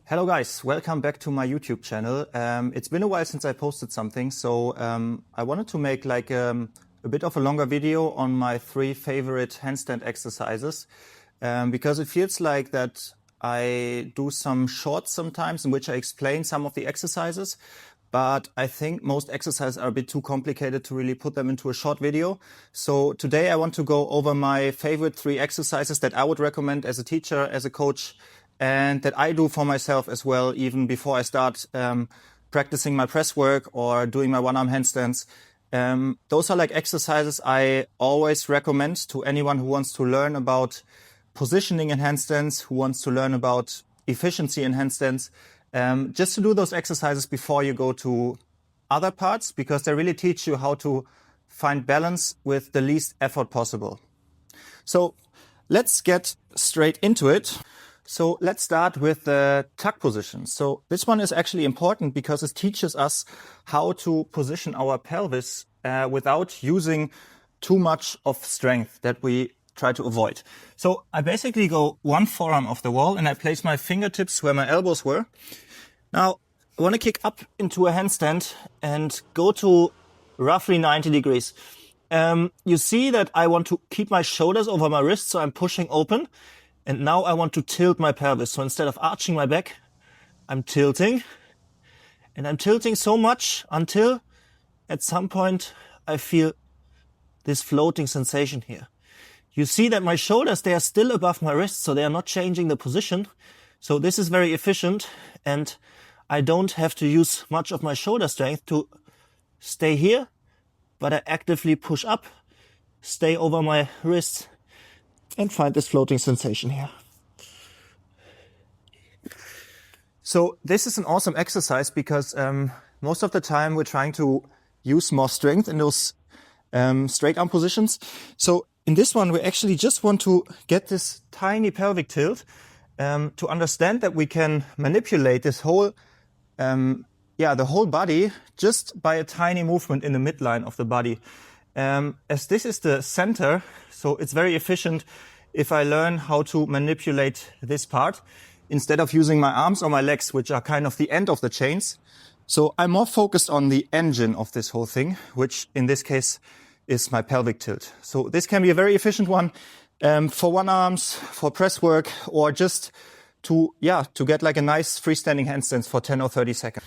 Hello guys, welcome back to my YouTube channel. It's been a while since I posted something, so I wanted to make like a bit of a longer video on my 3 favorite handstand exercises because it feels like that I do some shorts sometimes in which I explain some of the exercises, but I think most exercises are a bit too complicated to really put them into a short video. So today I want to go over my favorite 3 exercises that I would recommend as a teacher, as a coach, and that I do for myself as well, even before I start practicing my press work or doing my one-arm handstands. Those are like exercises I always recommend to anyone who wants to learn about positioning in handstands, who wants to learn about efficiency in handstands, just to do those exercises before you go to other parts, because they really teach you how to find balance with the least effort possible. So let's get straight into it. So let's start with the tuck position. So this one is actually important because it teaches us how to position our pelvis without using too much of strength that we try to avoid. So I basically go one forearm off the wall and I place my fingertips where my elbows were. Now I want to kick up into a handstand and go to roughly 90 degrees. You see that I want to keep my shoulders over my wrists, so I'm pushing open. And now I want to tilt my pelvis. So instead of arching my back, I'm tilting. And I'm tilting so much until at some point I feel this floating sensation here. You see that my shoulders, they are still above my wrists, so they are not changing the position. So this is very efficient and I don't have to use much of my shoulder strength to stay here, but I actively push up, stay over my wrists, and find this floating sensation here. So this is an awesome exercise because most of the time we're trying to use more strength in those straight arm positions. So in this one, we actually just want to get this tiny pelvic tilt to understand that we can manipulate this whole, the whole body just by a tiny movement in the midline of the body. As this is the center, so it's very efficient if I learn how to manipulate this part instead of using my arms or my legs, which are kind of the end of the chains. So I'm more focused on the engine of this whole thing, which in this case is my pelvic tilt. So this can be a very efficient one for one arms, for press work, or just to get like a nice freestanding handstands for 10 or 30 seconds.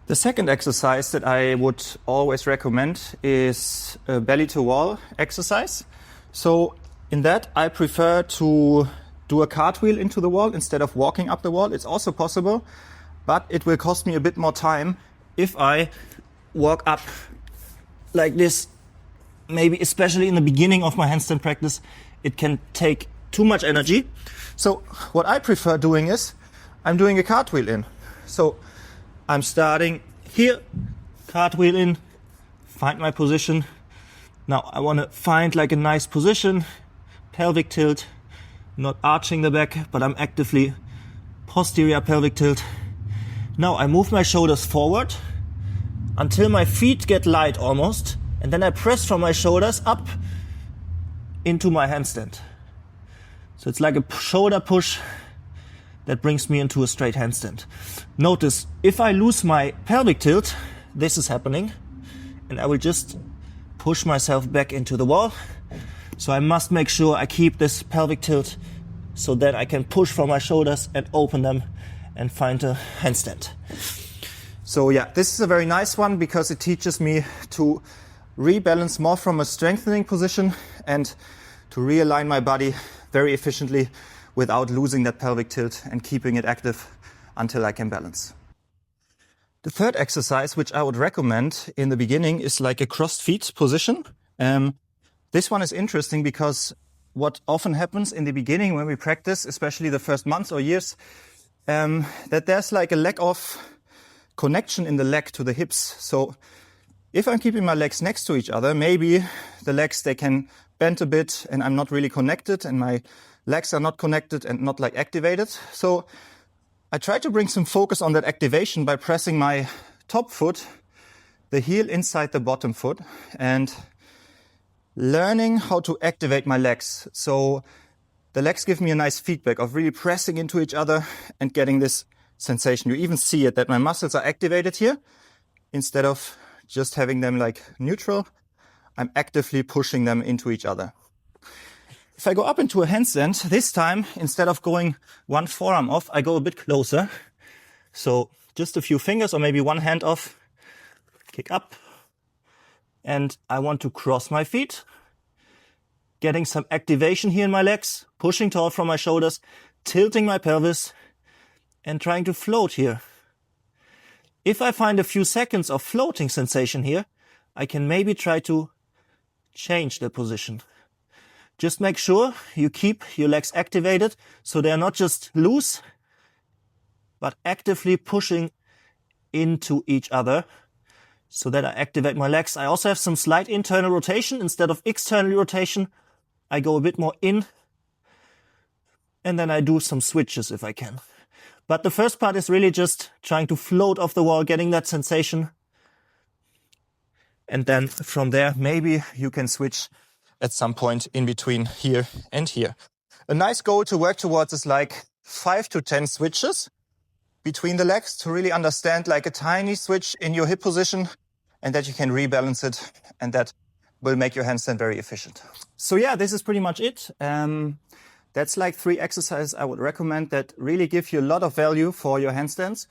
The second exercise that I would always recommend is a belly to wall exercise. So in that, I prefer to do a cartwheel into the wall instead of walking up the wall. It's also possible, but it will cost me a bit more time if I walk up like this. Maybe especially in the beginning of my handstand practice, it can take too much energy. So what I prefer doing is I'm doing a cartwheel in. So I'm starting here, cartwheel in, find my position. Now I want to find like a nice position, pelvic tilt, not arching the back, but I'm actively posterior pelvic tilt. Now I move my shoulders forward until my feet get light almost, and then I press from my shoulders up into my handstand. So it's like a shoulder push that brings me into a straight handstand. Notice, if I lose my pelvic tilt, this is happening, and I will just push myself back into the wall. So I must make sure I keep this pelvic tilt so that I can push from my shoulders and open them and find a handstand. So yeah, this is a very nice one because it teaches me to rebalance more from a strengthening position and to realign my body very efficiently without losing that pelvic tilt and keeping it active until I can balance. The third exercise, which I would recommend in the beginning, is like a crossed feet position. This one is interesting because what often happens in the beginning when we practice, especially the first months or years, that there's like a lack of connection in the leg to the hips. So if I'm keeping my legs next to each other, maybe the legs, they can bend a bit and I'm not really connected and my legs are not connected and not like activated. So I try to bring some focus on that activation by pressing my top foot, the heel inside the bottom foot, and learning how to activate my legs. So the legs give me a nice feedback of really pressing into each other and getting this sensation. You even see it, that my muscles are activated here. Instead of just having them like neutral, I'm actively pushing them into each other. If I go up into a handstand, this time, instead of going one forearm off, I go a bit closer. So just a few fingers or maybe one hand off, kick up. And I want to cross my feet, getting some activation here in my legs, pushing tall from my shoulders, tilting my pelvis, and trying to float here. If I find a few seconds of floating sensation here, I can maybe try to change the position. Just make sure you keep your legs activated so they're not just loose, but actively pushing into each other so that I activate my legs. I also have some slight internal rotation. Instead of external rotation, I go a bit more in, and then I do some switches if I can. But the first part is really just trying to float off the wall, getting that sensation. And then from there, maybe you can switch at some point in between here and here. A nice goal to work towards is like 5 to 10 switches between the legs to really understand like a tiny switch in your hip position and that you can rebalance it, and that will make your handstand very efficient. So yeah, this is pretty much it. That's like 3 exercises I would recommend that really give you a lot of value for your handstands.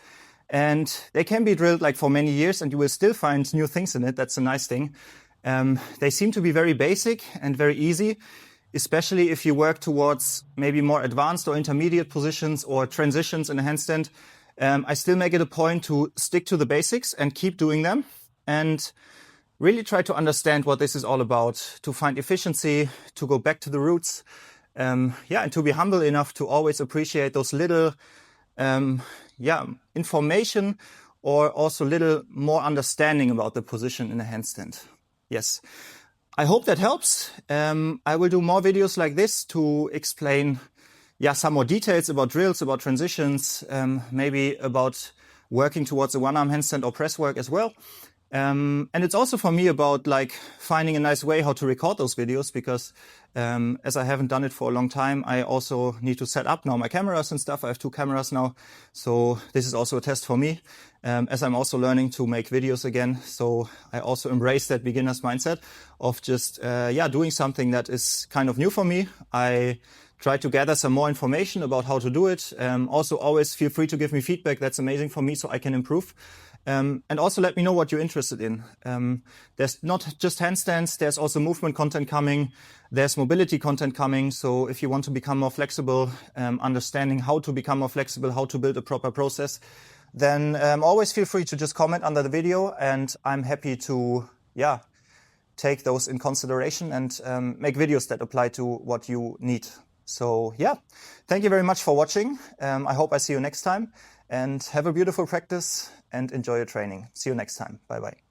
And they can be drilled like for many years and you will still find new things in it. That's a nice thing. They seem to be very basic and very easy, especially if you work towards maybe more advanced or intermediate positions or transitions in a handstand. I still make it a point to stick to the basics and keep doing them and really try to understand what this is all about, to find efficiency, to go back to the roots. And to be humble enough to always appreciate those little information or also little more understanding about the position in a handstand. Yes, I hope that helps. I will do more videos like this to explain some more details about drills, about transitions, maybe about working towards a one-arm handstand or press work as well. And it's also for me about like finding a nice way how to record those videos, because as I haven't done it for a long time, I also need to set up now my cameras and stuff. I have 2 cameras now. So this is also a test for me, as I'm also learning to make videos again. So I also embrace that beginner's mindset of just, doing something that is kind of new for me. I try to gather some more information about how to do it. Also always feel free to give me feedback. That's amazing for me so I can improve. And also let me know what you're interested in. There's not just handstands, there's also movement content coming, there's mobility content coming. So if you want to become more flexible, understanding how to become more flexible, how to build a proper process, then always feel free to just comment under the video, and I'm happy to take those in consideration and make videos that apply to what you need. So thank you very much for watching. I hope I see you next time, and have a beautiful practice and enjoy your training. See you next time. Bye bye.